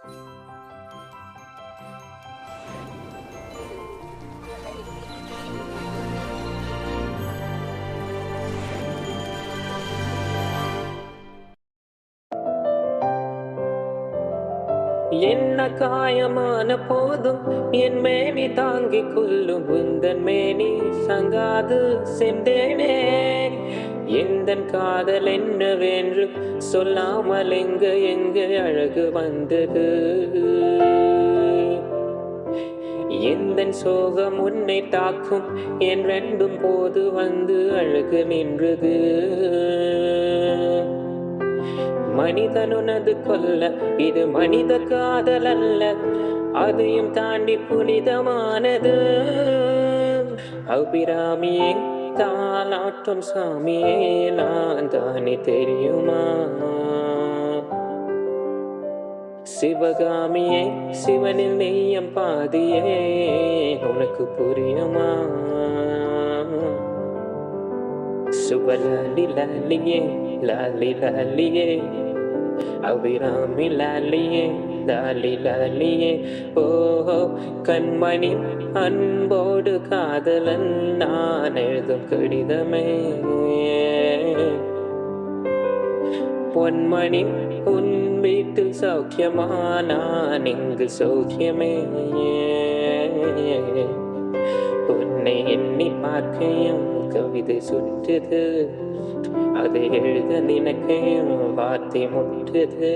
என்ன காயமான போதும் என் மேனி தாங்கிக் கொள்ளும் உந்தன் மேனி சங்காது சென்றேனே. எந்தன் காதல் என்னவென்று சொல்லாமல் எங்க அழகு வந்தது. எந்தன் சோகம் உன்னை தாக்கும் என் ரெண்டும் போது வந்து அழகு நின்றது. மனிதனுனது கொல்ல இது மனித காதல் அல்ல, அதையும் தாண்டி புனிதமானது. அபிராமியே தாலாட்டும் சாமியே நான் தானே தெரியுமா. சிவகாமியே சிவனில் நெய்யம் பாதியே உனக்கு புரியுமா. சுபலாலி லாலியே லாலி லாலியே அபிராமி லாலியே லாலி லாலியே. ஓஹோ கண்மணி அன்போடு காதலன் நான் எழுதும் கடிதமே. பொன்மணி உன் வீட்டில் சௌக்கியமா நான் இங்கு சௌக்கியமே. உன்னை எண்ணி பார்க்கையும் கவிதை சுற்றுது, அதை எழுத நினைக்கையும் வார்த்தை முற்றுது.